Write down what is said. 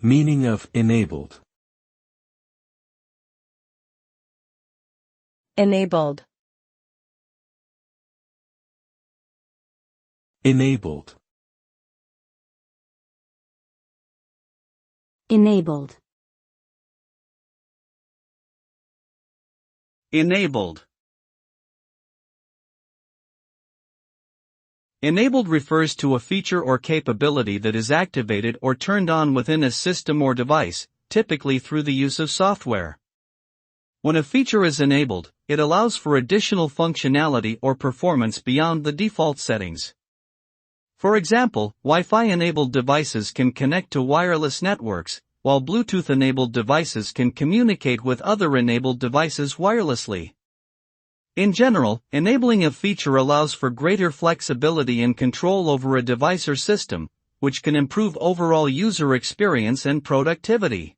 Meaning of enabled. Enabled. Enabled. Enabled. Enabled. Enabled refers to a feature or capability that is activated or turned on within a system or device, typically through the use of software. When a feature is enabled, it allows for additional functionality or performance beyond the default settings. For example, Wi-Fi-enabled devices can connect to wireless networks, while Bluetooth-enabled devices can communicate with other enabled devices wirelessly. In general, enabling a feature allows for greater flexibility and control over a device or system, which can improve overall user experience and productivity.